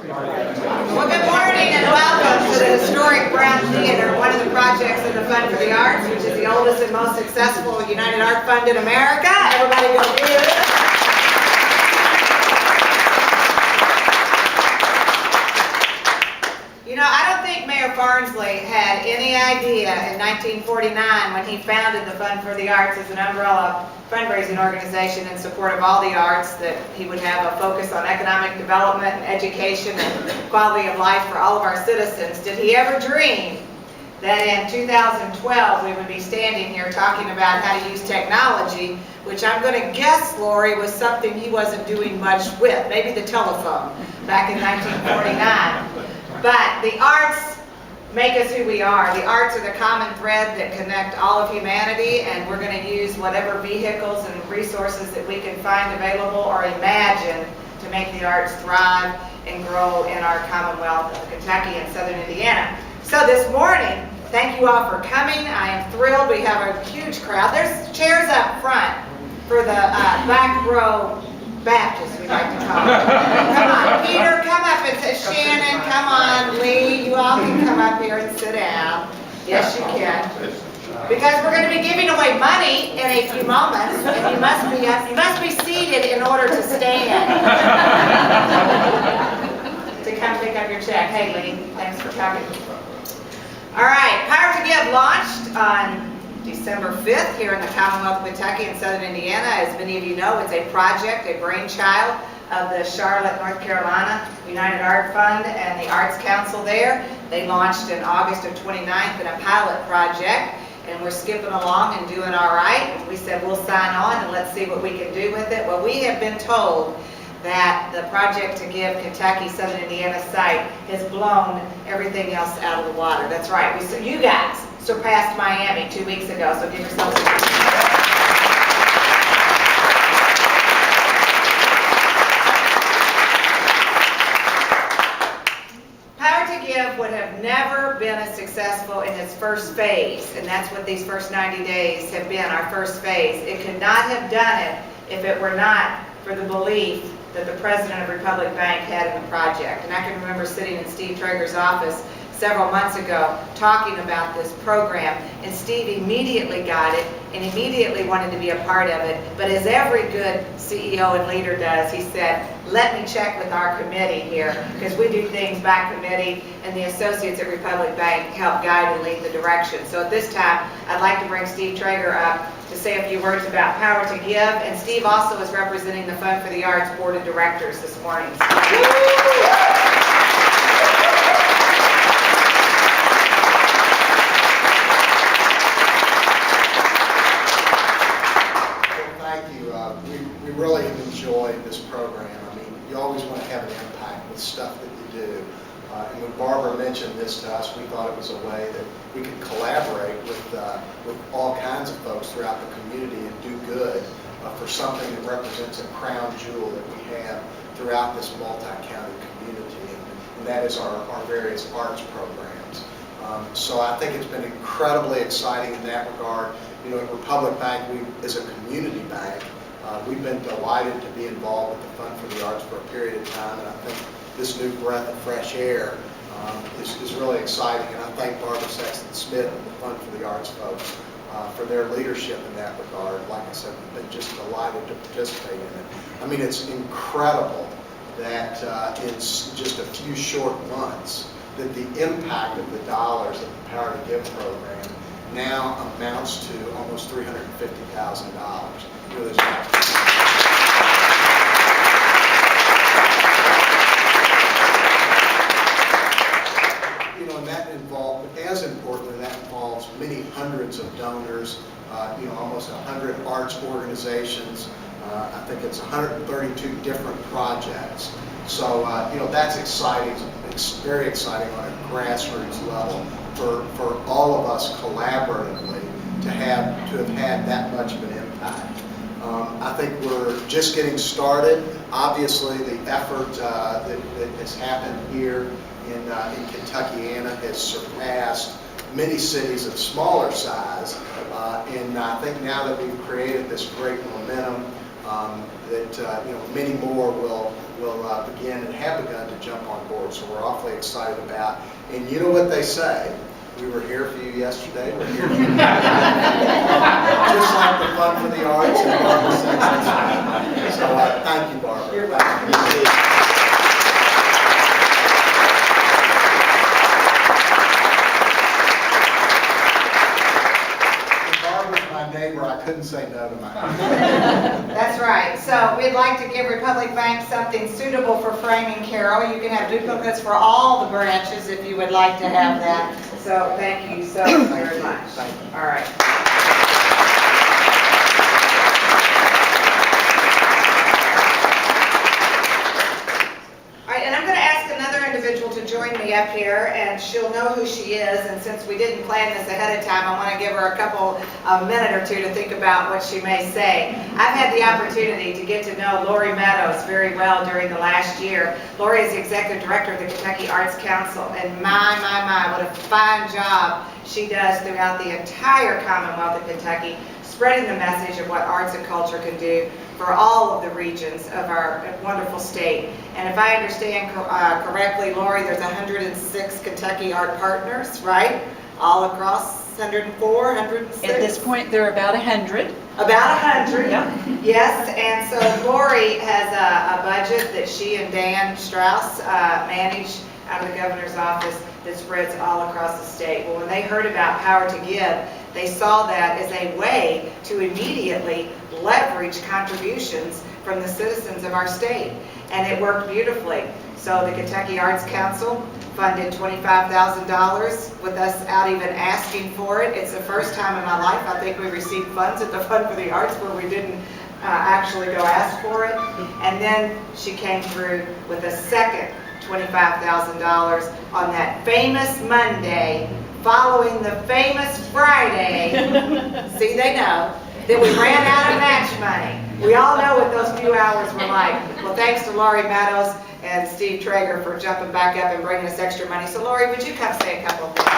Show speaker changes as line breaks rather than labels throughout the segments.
Well, good morning and welcome to the historic Brown Theater, one of the projects of the Fund for the Arts, which is the oldest and most successful United Art Fund in America. Everybody go give it. You know, I don't think Mayor Farnsley had any idea in 1949 when he founded the Fund for the Arts as an umbrella fundraising organization in support of all the arts that he would have a focus on economic development and education and quality of life for all of our citizens. Did he ever dream that in 2012 we would be standing here talking about how to use technology, which I'm going to guess, Lori, was something he wasn't doing much with, maybe the telephone back in 1949. But the arts make us who we are. The arts are the common thread that connect all of humanity, and we're going to use whatever vehicles and resources that we can find available or imagine to make the arts thrive and grow in our Commonwealth of Kentucky and Southern Indiana. So this morning, thank you all for coming. I am thrilled. We have a huge crowd. There's chairs up front for the back row Baptists, we like to call them. Come on, Peter, come up and sit. Shannon, come on. Lee, you all can come up here and sit down. Yes, you can. Because we're going to be giving away money in a few moments, and you must be seated in order to stand. To come pick up your check. Hey, Lee, thanks for coming. All right, Power to Give launched on December 5th here in the Commonwealth of Kentucky and Southern Indiana. As many of you know, it's a project, a brainchild of the Charlotte, North Carolina United Art Fund and the Arts Council there. They launched in August of 29th in a pilot project, and we're skipping along and doing all right. And we said we'll sign on and let's see what we can do with it. Well, we have been told that the Project to Give Kentucky Southern Indiana site has blown everything else out of the water. That's right. You guys surpassed Miami 2 weeks ago, so give yourselves a hand. Power to Give would have never been as successful in its first phase, and that's what these first 90 days have been, our first phase. It could not have done it if it were not for the belief that the president of Republic Bank had in the project. And I can remember sitting in Steve Traeger's office several months ago talking about this program, and Steve immediately got it and immediately wanted to be a part of it. But as every good CEO and leader does, he said, let me check with our committee here, because we do things by committee, and the associates at Republic Bank help guide and lead the direction. So at this time, I'd like to bring Steve Traeger up to say a few words about Power to Give, and Steve also is representing the Fund for the Arts Board of Directors this morning.
We really have enjoyed this program. I mean, you always want to have an impact with stuff that you do. And when Barbara mentioned this to us, we thought it was a way that we could collaborate with all kinds of folks throughout the community and do good for something that represents a crown jewel that we have throughout this multi-county community, and that is our various arts programs. So I think it's been incredibly exciting in that regard. You know, at Republic Bank, as a community bank, we've been delighted to be involved with the Fund for the Arts for a period of time, and I think this new breath of fresh air is really exciting. And I thank Barbara Sexton-Smith and the Fund for the Arts folks for their leadership in that regard. Like I said, we've been just delighted to participate in it. I mean, it's incredible that in just a few short months, that the impact of the dollars of the Power to Give program now amounts to almost $350,000. Really you know, and that involves, as importantly, that involves many hundreds of donors, you know, almost 100 arts organizations. I think it's 132 different projects. So, you know, that's exciting. It's very exciting on a grassroots level for all of us collaboratively to have had that much of an impact. I think we're just getting started. Obviously, the effort that has happened here in Kentuckiana has surpassed many cities of smaller size, and I think now that we've created this great momentum, that you know, many more will will begin and have begun to jump on board. So we're awfully excited about. And you know what they say. We were here for you yesterday. We're here for you. Just like the Fund for the Arts and Barbara Sexton. So thank you, Barbara.
You're welcome.
Neighbor, I couldn't say no to my
That's right. So we'd like to give Republic Bank something suitable for framing, Carol. You can have duplicates for all the branches if you would like to have that. So thank you so very much.
Thank you.
All right. All right, and I'm going to ask another individual to join me up here, and she'll know who she is. And since we didn't plan this ahead of time, I want to give her a minute or two to think about what she may say. I've had the opportunity to get to know Lori Meadows very well during the last year. Lori is the executive director of the Kentucky Arts Council, and my, what a fine job she does throughout the entire Commonwealth of Kentucky, spreading the message of what arts and culture can do for all of the regions of our wonderful state. And if I understand correctly, Lori, there's 106 Kentucky art partners, right? All across 104, 106?
At this point, there are about 100.
About 100?
Yeah.
Yes, and so Lori has a budget that she and Dan Strauss manage out of the governor's office that spreads all across the state. Well, when they heard about Power to Give, they saw that as a way to immediately leverage contributions from the citizens of our state. And it worked beautifully. So the Kentucky Arts Council funded $25,000 with us out even asking for it. It's the first time in my life I think we received funds at the Fund for the Arts where we didn't actually go ask for it. And then she came through with a second $25,000 on that famous Monday following the famous Friday. See, they know that we ran out of match money. We all know what those few hours were like. Well, thanks to Lori Meadows and Steve Traeger for jumping back up and bringing us extra money. So, Lori, would you come say a couple of things?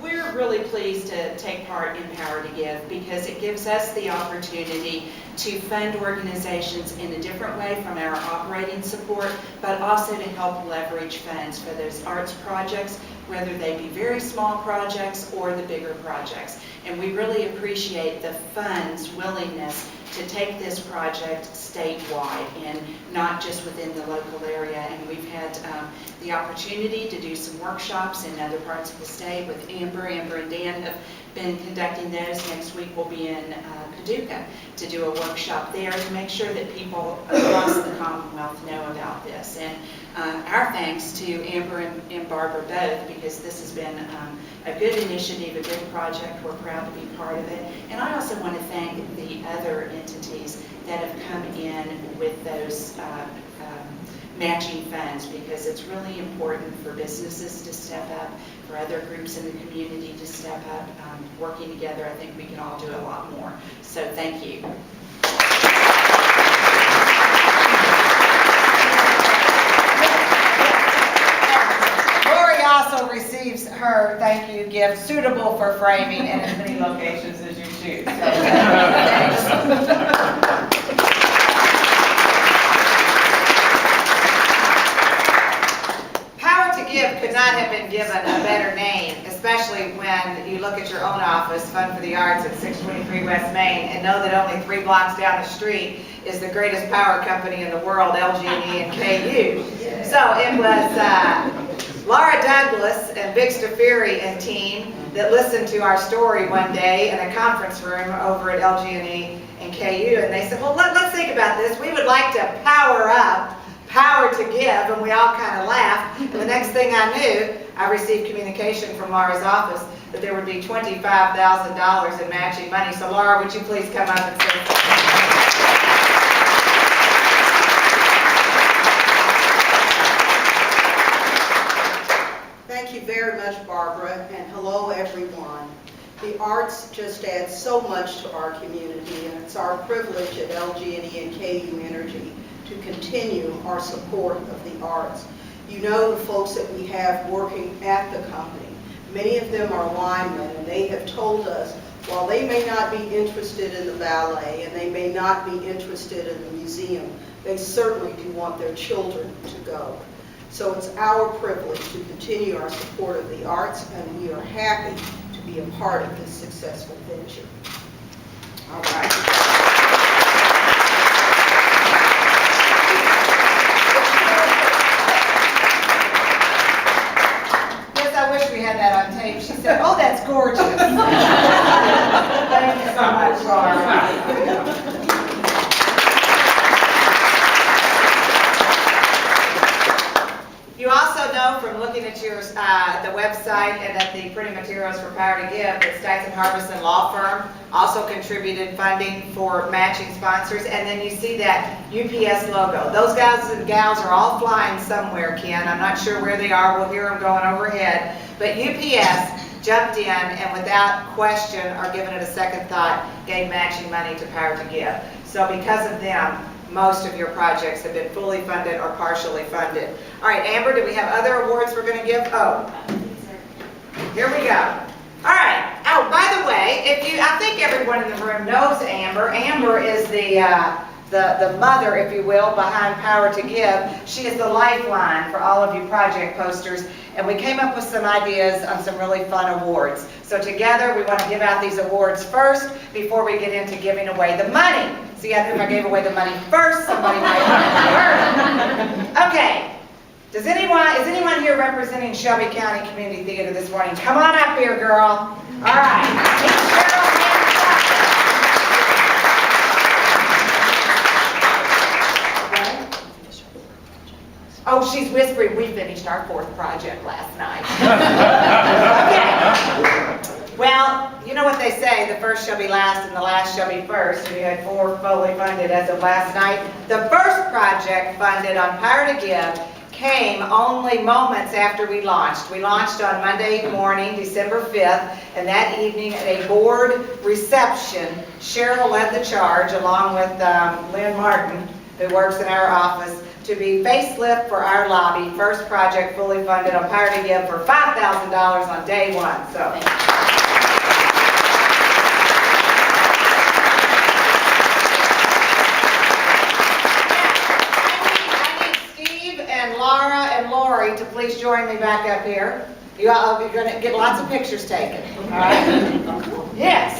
We're really pleased to take part in Power to Give because it gives us the opportunity to fund organizations in a different way from our operating support, but also to help leverage funds for those arts projects, whether they be very small projects or the bigger projects. And we really appreciate the fund's willingness to take this project statewide and not just within the local area. And we've had the opportunity to do some workshops in other parts of the state with Amber. Amber and Dan have been conducting those. Next week we'll be in Paducah to do a workshop there to make sure that people across the Commonwealth know about this. And our thanks to Amber and Barbara both, because this has been a good initiative, a good project. We're proud to be part of it. And I also want to thank the other entities that have come in with those matching funds, because it's really important for businesses to step up, for other groups in the community to step up. Working together, I think we can all do a lot more. So thank you.
Lori also receives her thank you gift suitable for framing in as many locations as you choose. So, thanks. Could not have been given a better name, especially when you look at your own office, Fund for the Arts at 623 West Main, and know that only 3 blocks down the street is the greatest power company in the world, LG&E and KU. So it was Laura Douglas and Vic Stafiri and team that listened to our story one day in a conference room over at LG&E and KU, and they said, well, let's think about this. We would like to power up Power to Give, and we all kind of laughed. And the next thing I knew, I received communication from Laura's office that there would be $25,000 in matching money. So Laura, would you please come up and say something?
Thank you very much, Barbara, and hello, everyone. The arts just add so much to our community, and it's our privilege at LG&E and KU Energy to continue our support of the arts. You know the folks that we have working at the company, Many of them are linemen, and they have told us, while they may not be interested in the ballet and they may not be interested in the museum, they certainly do want their children to go. So it's our privilege to continue our support of the arts, and we are happy to be a part of this successful venture.
All right. Yes, I wish we had that on tape. She said, "Oh, that's gorgeous." Thank you so much, Laura. You also know from looking at your, the website and at the printing materials for Power to Give that Stites & Harbison Law Firm also contributed funding for matching sponsors. And then you see that UPS logo. Those guys and gals are all flying somewhere, Ken. I'm not sure where they are. We'll hear them going overhead. But UPS jumped in and without question or giving it a second thought, gave matching money to Power to Give. So because of them, most of your projects have been fully funded or partially funded. All right, Amber, do we have other awards we're going to give? Oh, here we go. All right. Oh, by the way, I think everyone in the room knows Amber. Amber is the mother, if you will, behind Power to Give. She is the lifeline for all of you project posters, and we came up with some ideas on some really fun awards. So together, we want to give out these awards first before we get into giving away the money. See, if I gave away the money first, somebody might want to. Okay. Is anyone here representing Shelby County Community Theater this morning? Come on up here, girl. All right. Meet Cheryl and Sasha. Oh, she's whispering. We finished our 4th project last night. Okay. Well, you know what they say, the first shall be last and the last shall be first. We had 4 fully funded as of last night. The first project funded on Power to Give came only moments after we launched. We launched on Monday morning, December 5th, and that evening at a board reception, Cheryl led the charge along with Lynn Martin, who works in our office, to be facelift for our lobby. First project fully funded on Power to Give for $5,000 on day 1. So. Laura and Lori to please join me back up here. You're going to get lots of pictures taken. All right? Yes.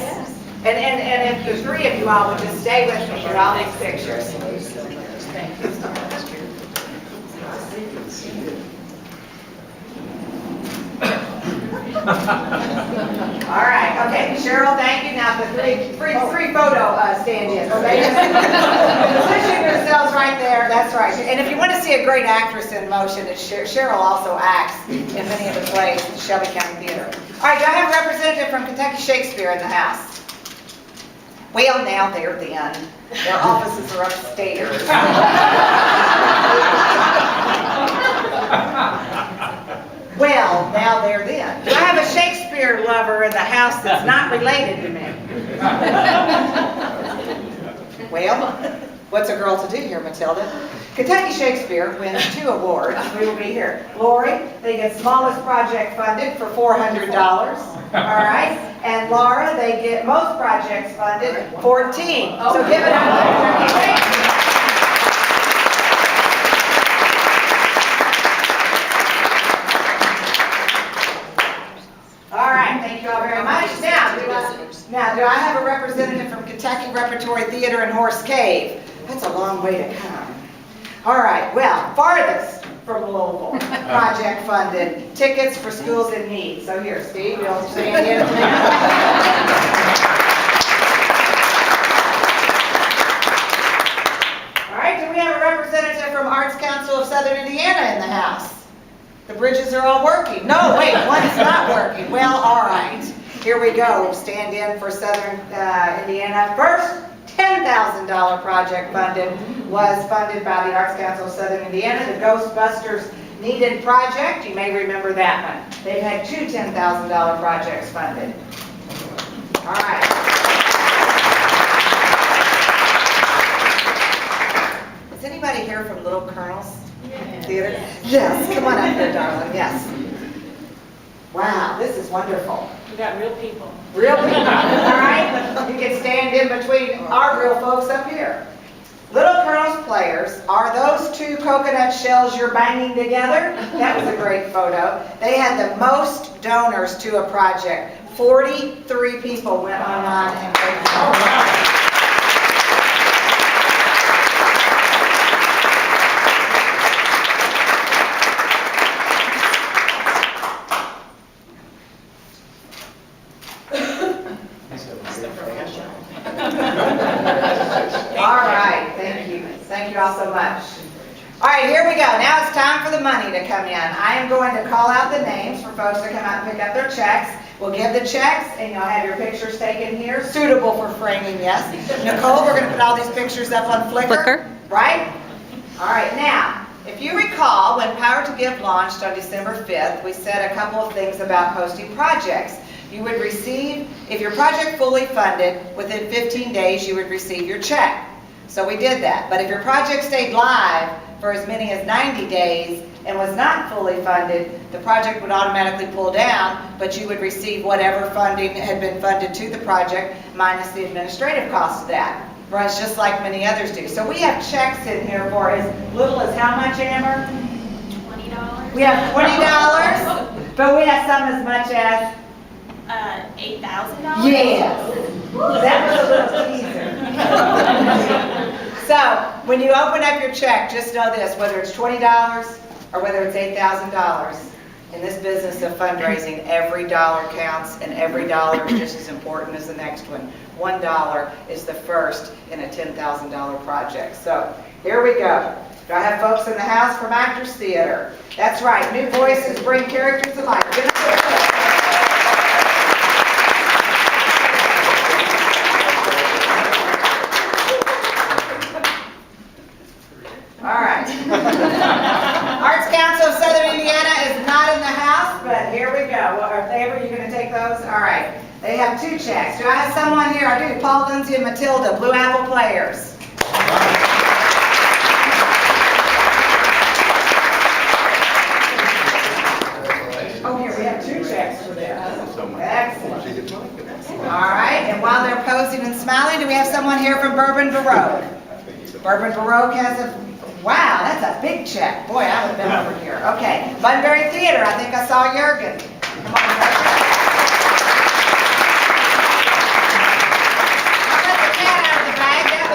And if the 3 of you all would just stay with me, you're all these pictures. Thank you so much. All right. Okay, Cheryl, thank you. Now the three photo stand-ins. Position yourselves right there. That's right. And if you want to see a great actress in motion, Cheryl also acts in many of the plays at the Shelby County Theater. All right. Do I have a representative from Kentucky Shakespeare in the house? Well, now they're then. Their offices are upstairs. Well, now they're then. Do I have a Shakespeare lover in the house that's not related to me? Well, what's a girl to do here, Matilda? Kentucky Shakespeare wins 2 awards. We will be here. Lori, they get smallest project funded for $400. All right. And Laura, they get most projects funded, $14. So give it up to Kentucky Shakespeare. Thank you all very much. Now, do I have a representative from Kentucky Repertory Theater in Horse Cave? That's a long way to come. All right, well, farthest from Louisville, project funded, tickets for schools in need. So here, Steve, you'll stand in. All right, do we have a representative from Arts Council of Southern Indiana in the house? The bridges are all working. No, wait, one is not working. Well, all right. Here we go. We'll stand in for Southern Indiana. First $10,000 project was funded by the Arts Council of Southern Indiana, the Ghostbusters Needed Project. You may remember that one. They've had 2 $10,000 projects funded. All right. Is anybody here from Little Colonels Theater? Yes, come on up here, darling. Yes. Wow, this is wonderful.
We got real people.
Real people, all right? You can stand in between our real folks up here. Little Colonels players are those two coconut shells you're banging together. That was a great photo. They had the most donors to a project. 43 people went online and raised. All right, thank you. Thank you all so much. All right, here we go. Now it's time for the money to come in. I am going to call out the names for folks to come out and pick up their checks. We'll give the checks, and you'll have your pictures taken here, suitable for framing, yes. Nicole, we're going to put all these pictures up on Flickr. Right? All right, now, if you recall, when Power to Give launched on December 5th, we said a couple of things about posting projects. You would receive, if your project fully funded, within 15 days you would receive your check. So we did that. But if your project stayed live for as many as 90 days and was not fully funded, the project would automatically pull down, but you would receive whatever funding had been funded to the project minus the administrative cost of that. Runs just like many others do. So we have checks in here for as little as how much, Amber?
$20.
We have $20, but we have some as much as
$8,000?
yes. That was a little teaser. So, when you open up your check, just know this, whether it's $20 or whether it's $8,000, in this business of fundraising, every dollar counts and every dollar is just as important as the next one. $1 is the first in a $10,000 project. So, here we go. Do I have folks in the house from Actors Theater? That's right, new voices bring characters to life. All right. Arts Council of Southern Indiana is not in the house, but here we go. Or Favor, you going to take those? All right. They have two checks. Do I have someone here? I do. Paul, Lindsay, and Matilda, Blue Apple Players. Oh, here, we have two checks for them. Excellent. All right. And while they're posing and smiling, do we have someone here from Bourbon Baroque? Bourbon Baroque has a wow, that's a big check. Boy, I would have been over here. Okay, Bunbury Theater, I think I saw Jurgen. Come on, Jurgen. I'll let the cat out of the bag. That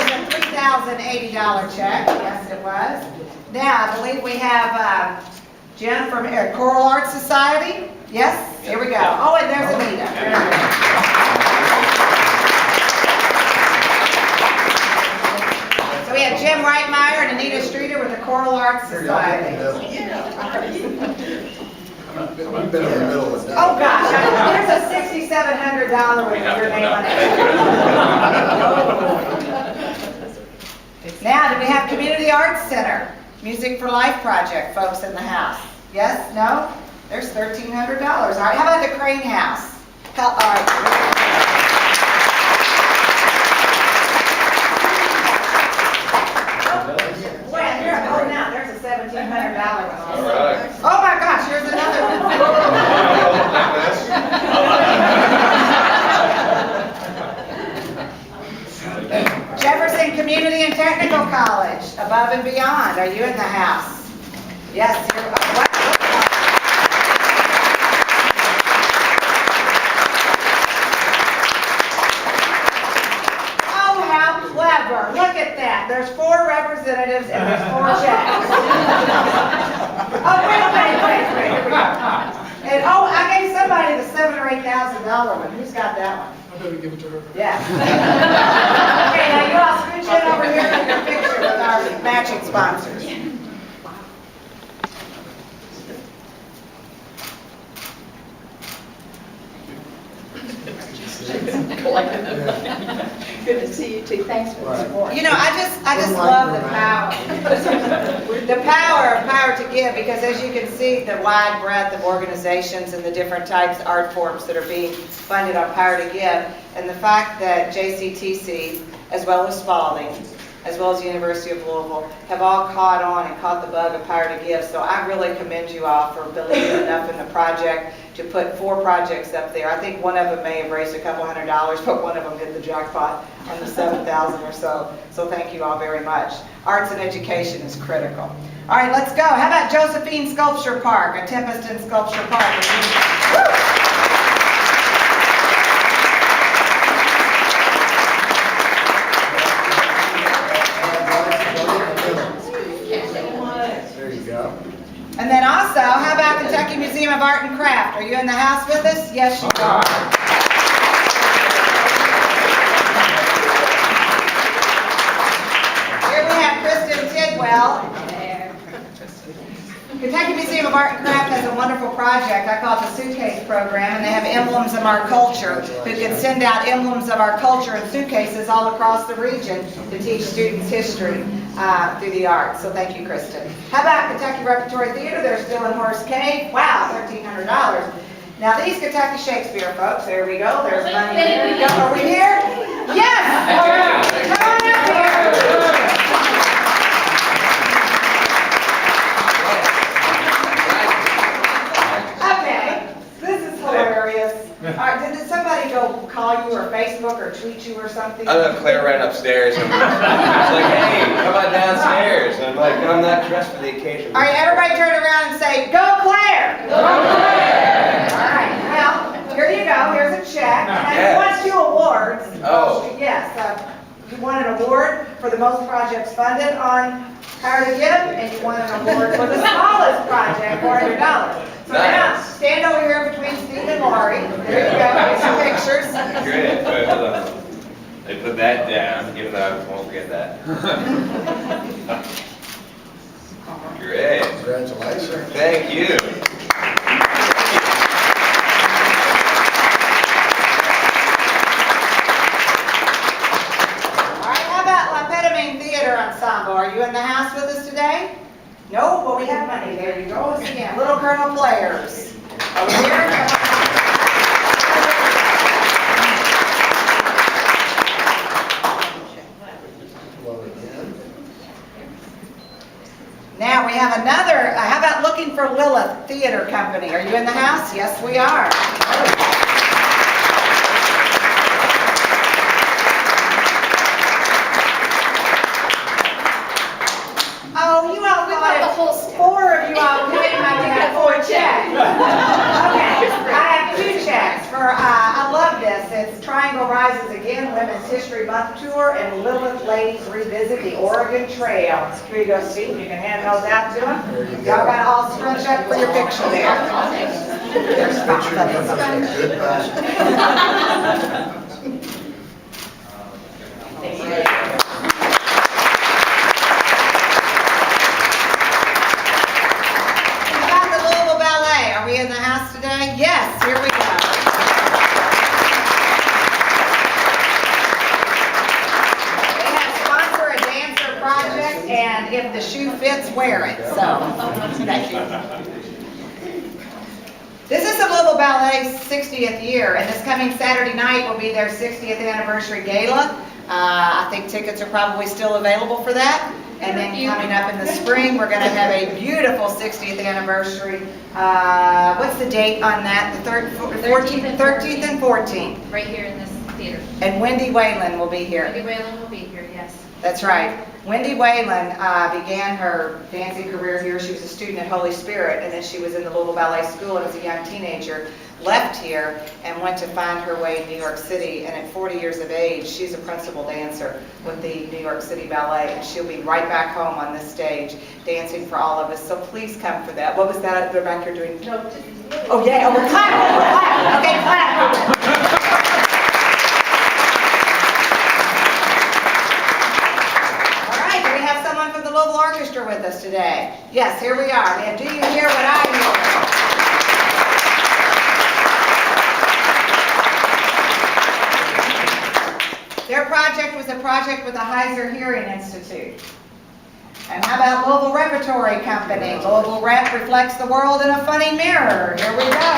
was a $3,080 check. Yes, it was. Now, I believe we have Jen from Choral Arts Society. Yes, here we go. Oh, and there's Anita. Very good. So we have Jim Reitmeyer and Anita Streeter with the Choral Arts Society. Oh gosh, there's a $6,700 with your name on it. Now, do we have Community Arts Center, Music for Life project, folks in the house? Yes? No? There's $1,300. All right, how about the Crane House? All right. $1,700 one.
Right.
Oh my gosh, here's another one. Jefferson Community and Technical College, Above and Beyond. Are you in the house? Yes. Oh, how clever. Look at that. There's 4 representatives and there's 4 checks. Oh, wait. Here we go. And I gave somebody the $7,000 or $8,000 one. Who's got that one?
I better give it to her.
Yeah. Okay, now you all scooch in over here with your picture with our matching sponsors.
Good to see you too. Thanks for the support.
You know, I just love the power. The power of Power to Give, because as you can see, the wide breadth of organizations and the different types of art forms that are being funded on Power to Give, and the fact that JCTC, as well as Spalding, as well as the University of Louisville, have all caught on and caught the bug of Power to Give. So I really commend you all for believing enough in the project to put 4 projects up there. I think one of them may have raised a couple $100, but one of them hit the jackpot on the 7,000 or so. So thank you all very much. Arts and education is critical. All right, let's go. How about Josephine Sculpture Park, a Tempestown Sculpture Park? Woo!
There you go.
And then also, how about Kentucky Museum of Art and Craft? Are you in the house with us? Yes, you are. Here we have Kristen Tidwell. Kentucky Museum of Art and Craft has a wonderful project. I call it the Suitcase Program, and they have emblems of our culture who can send out emblems of our culture in suitcases all across the region to teach students history through the arts. So thank you, Kristen. How about Kentucky Repertory Theater? They're still in Horse Cave. Wow, $1,300. Now these Kentucky Shakespeare folks, there we go. There's money. There we go. Are we here? Yes! Come on up here. Okay, this is hilarious. All right, did somebody go call you or Facebook or tweet you or something?
I know Claire ran upstairs and was like, hey, come on downstairs. And I'm like, I'm not dressed for the occasion.
All right, everybody turn around and say, go Claire! Go Claire! All right, well, here you go. Here's a check. And
Yes.
he wants 2 awards.
Oh.
Yes, you won an award for the most projects funded on Power to Give, and you won an award for the smallest project, $400. So now,
Nice.
stand over here between Steve and Lori. There you go, get some pictures.
Great. Wait, hold on. They put that down, even though I won't forget that. Great.
Congratulations.
Thank you.
All right, how about La Pedamine Theater Ensemble? Are you in the house with us today? No? Well, we have money. There you go. Again, Little Colonel Players. Over here. Now we have another, how about Looking for Lilith Theater Company? Are you in the house? Yes, we are. Oh, you all got the whole stack. 4 of you all came up and got 4 checks. Okay, I have 2 checks for, I love this. It's Triangle Rises Again Women's History Month Tour and Lilith Ladies Revisit the Oregon Trail. Here you go, Steve. You can hand those out to them. Y'all got all scrunched up for your picture there. There's
Good person.
How about the Louisville Ballet? Are we in the house today? Yes, here we go. They have sponsor a dancer project, and if the shoe fits, wear it. So, thank you. This is the Louisville Ballet's 60th year, and this coming Saturday night will be their 60th anniversary gala. I think tickets are probably still available for that. And then coming up in the spring, we're going to have a beautiful 60th anniversary. What's the date on that? The 13th and 14th.
Right here in this theater.
And Wendy Whalen will be here.
Wendy Whalen will be here, yes.
That's right. Wendy Whalen began her dancing career here. She was a student at Holy Spirit, and then she was in the Louisville Ballet School and as a young teenager, left here and went to find her way in New York City. And at 40 years of age, she's a principal dancer with the New York City Ballet, and she'll be right back home on this stage dancing for all of us. So please come for that. What was that they're back here doing? Oh, yeah. Oh, we're clapping. We're clapping. Okay, clap. From the Louisville Orchestra with us today. Yes, here we are. And do you hear what I hear? Their project was a project with the Heiser Hearing Institute. And how about Louisville Repertory Company? Louisville Rep reflects the world in a funny mirror. Here we go.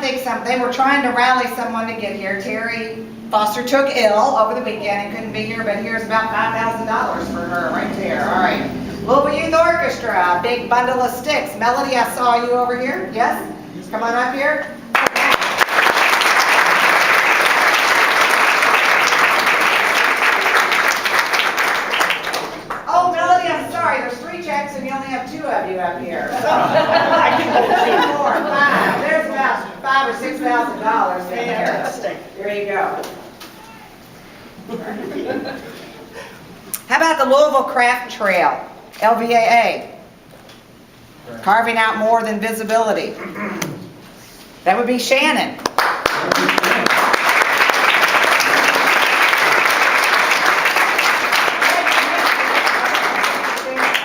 think they were trying to rally someone to get here. Terry Foster took ill over the weekend and couldn't be here, but here's about $5,000 for her right there. All right. Louisville Youth Orchestra, a big bundle of sticks. Melody, I saw you over here. Yes? Come on up here. Oh, Melody, I'm sorry. There's 3 checks and you only have 2 of you up here. So, I can put 3, 4, 5. There's about $5,000 or $6,000 in there. There you go. How about the Louisville Craft Trail, LVAA? Carving out more than visibility. That would be Shannon. All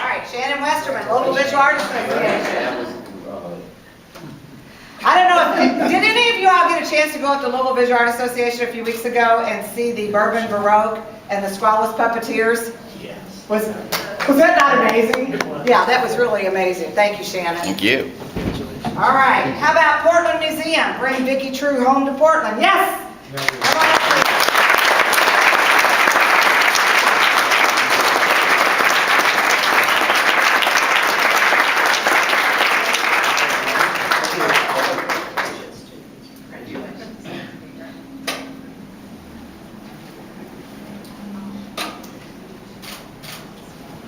right, Shannon Westerman, Louisville Visual Artists Association. I don't know, did any of you all get a chance to go up to Louisville Visual Arts Association a few weeks ago and see the Bourbon Baroque and the Squalus Puppeteers?
Yes.
Was that not amazing? Yeah, that was really amazing. Thank you, Shannon.
Thank you.
All right, how about Portland Museum? Bring Vicki True home to Portland. Yes? Come on up, please.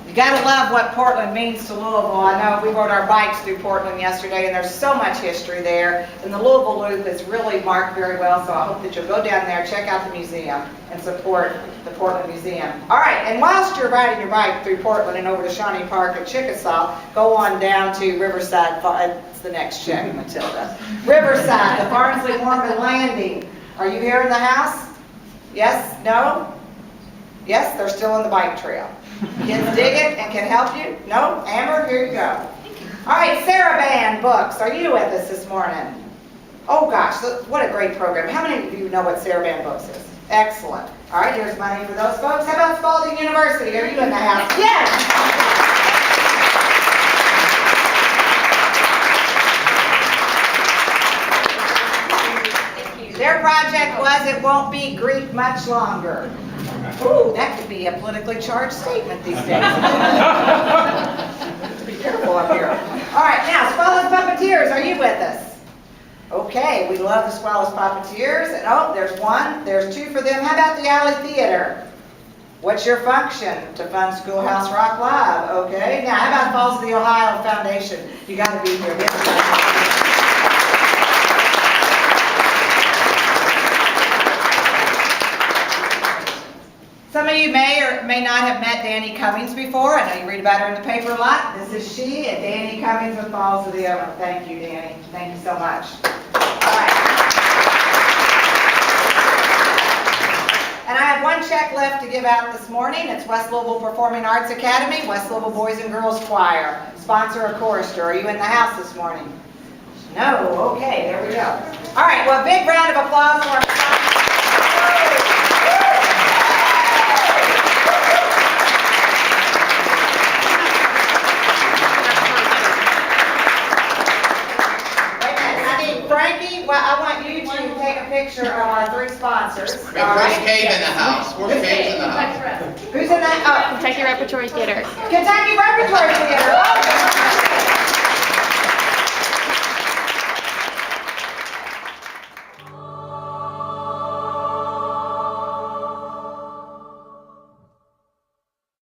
You gotta love what Portland means to Louisville. I know we rode our bikes through Portland yesterday, and there's so much history there. And the Louisville Loop is really marked very well, so I hope that you'll go down there, check out the museum, and support the Portland Museum. All right, and whilst you're riding your bike through Portland and over to Shawnee Park and Chickasaw, go on down to Riverside. It's the next check, Matilda. Riverside, the Barnsley Mormon Landing. Are you here in the house? Yes? No? Yes, they're still on the bike trail. Kids dig it and can help you? No? Amber, here you go. All right, Saraban Books. Are you with us this morning? Oh gosh, what a great program. How many of you know what Saraban Books is? Excellent. All right, here's money for those folks. How about Spalding University? Are you in the house? Yes! Their project was It Won't Be Greek Much Longer. Ooh, that could be a politically charged statement these days. Be careful up here. All right, now, Squalus Puppeteers, are you with us? Okay, we love the Squalus Puppeteers. And oh, there's 1, there's 2 for them. How about the Alley Theater? What's your function? To fund Schoolhouse Rock Live, okay? Now, how about Falls of the Ohio Foundation? You got to be here. Some of you may or may not have met Danny Cummings before. I know you read about her in the paper a lot. This is she, and Danny Cummings with Falls of the Ohio. Thank you, Danny. Thank you so much. All right. And I have 1 check left to give out this morning. It's West Louisville Performing Arts Academy, West Louisville Boys and Girls Choir. Sponsor a chorister. Are you in the house this morning? No? Okay, there we go. All right, well, a big round of applause for our Frankie, well, I want you to take a picture of our 3 sponsors. All right?
Where's Cave in the house? Where's Cave in the house?
Who's in that? Oh,
Kentucky Repertory Theater.
Kentucky Repertory Theater. Oh,